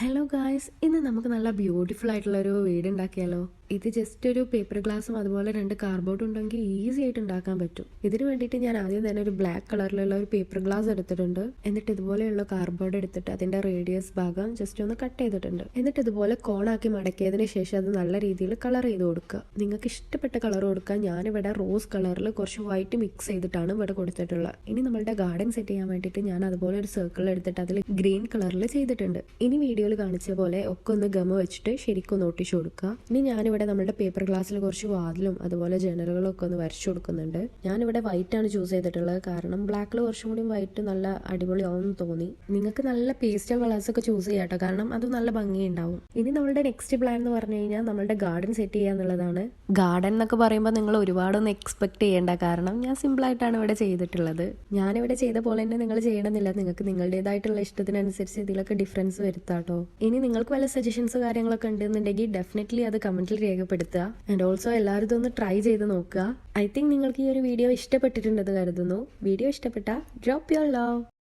Hello guys, ഇന്ന് നമുക്ക് നല്ല ബ്യൂട്ടിഫുൾ ആയിട്ടുള്ളൊരു വീട് ഉണ്ടാക്കിയാലോ. ഇത് ജസ്റ്റ് ഒരു പേപ്പർ ഗ്ലാസും അതുപോലെ 2 കാർഡ്ബോർഡും ഉണ്ടെങ്കിൽ ഈസി ആയിട്ട് ഉണ്ടാക്കാൻ പറ്റും. ഇതിന് വേണ്ടിയിട്ട് ഞാൻ ആദ്യം തന്നെ ഒരു ബ്ലാക്ക് കളറിലുള്ള ഒരു പേപ്പർ ഗ്ലാസ് എടുത്തിട്ടുണ്ട്. എന്നിട്ട് ഇതുപോലെയുള്ള കാർഡ്ബോർഡ് എടുത്തിട്ട് അതിന്റെ റേഡിയസ് ഭാഗം ജസ്റ്റ് ഒന്ന് കട്ട് ചെയ്തിട്ടുണ്ട്. എന്നിട്ട് ഇതുപോലെ കോണാക്കി മടക്കിയതിന് ശേഷം അത് നല്ല രീതിയിൽ കളർ ചെയ്ത് കൊടുക്കുക. നിങ്ങൾക്ക് ഇഷ്ടപ്പെട്ട കളർ കൊടുക്കുക. ഞാനിവിടെ റോസ് കളറിൽ കുറച്ച് വൈറ്റ് മിക്സ് ചെയ്തിട്ടാണ് ഇവിടെ കൊടുത്തിട്ടുള്ളത്. ഇനി നമ്മളുടെ ഗാർഡൻ സെറ്റ് ചെയ്യാൻ വേണ്ടിയിട്ട് ഞാൻ അതുപോലെ ഒരു സർക്കിൾ എടുത്തിട്ട് അതിൽ ഗ്രീൻ കളറിൽ ചെയ്തിട്ടുണ്ട്. ഇനി വീഡിയോയിൽ കാണിച്ച പോലെ ഒക്കെ ഒന്ന് ഗമ വെച്ചിട്ട് ശരിക്കും ഒന്ന് ഒട്ടിച്ചു കൊടുക്കുക. ഇനി ഞാനിവിടെ നമ്മുടെ പേപ്പർ ഗ്ലാസ്സിൽ കുറച്ച് വാതിലും അതുപോലെ ജനലുകളും ഒക്കെ ഒന്ന് വരച്ചു കൊടുക്കുന്നുണ്ട്. ഞാനിവിടെ വൈറ്റ് ആണ് ചൂസ് ചെയ്തിട്ടുള്ളത്, കാരണം ബ്ലാക്കിൽ കുറച്ചും കൂടി വൈറ്റ് നല്ല അടിപൊളിയാവുമെന്ന് തോന്നി. നിങ്ങൾക്ക് നല്ല പേസ്റ്റൽ കളേഴ്സ് ഒക്കെ ചൂസ് ചെയ്യാം കേട്ടോ, കാരണം അത് നല്ല ഭംഗിയുണ്ടാവും. ഇനി നമ്മളുടെ നെക്സ്റ്റ് പ്ലാൻ എന്ന് പറഞ്ഞു കഴിഞ്ഞാൽ നമ്മളുടെ ഗാർഡൻ സെറ്റ് ചെയ്യുക എന്നുള്ളതാണ്. ഗാർഡൻ എന്നൊക്കെ പറയുമ്പോൾ നിങ്ങൾ ഒരുപാടൊന്നും എക്സ്പെക്ട് ചെയ്യേണ്ട, കാരണം ഞാൻ സിമ്പിൾ ആയിട്ടാണ് ഇവിടെ ചെയ്തിട്ടുള്ളത്. ഞാനിവിടെ ചെയ്ത പോലെ തന്നെ നിങ്ങൾ ചെയ്യണമെന്നില്ല. നിങ്ങൾക്ക് നിങ്ങളുടേതായിട്ടുള്ള ഇഷ്ടത്തിനനുസരിച്ച് ഇതിലൊക്കെ ഡിഫറൻസ് വരുത്താട്ടോ. ഇനി നിങ്ങൾക്ക് വല്ല സജഷൻസ് കാര്യങ്ങളൊക്കെ ഉണ്ടെന്നുണ്ടെങ്കിൽ ഡെഫിനറ്റ്ലി അത് കമന്റിൽ രേഖപ്പെടുത്തുക. ആൻഡ് ഓൾസോ എല്ലാവരും ഇതൊന്ന് ട്രൈ ചെയ്ത് നോക്കുക. ഐ തിങ്ക് നിങ്ങൾക്ക് ഈ ഒരു വീഡിയോ ഇഷ്ടപ്പെട്ടിട്ടുണ്ടെന്ന് കരുതുന്നു. വീഡിയോ ഇഷ്ടപ്പെട്ട ഡ്രോപ്പ് യുവർ ലവ്.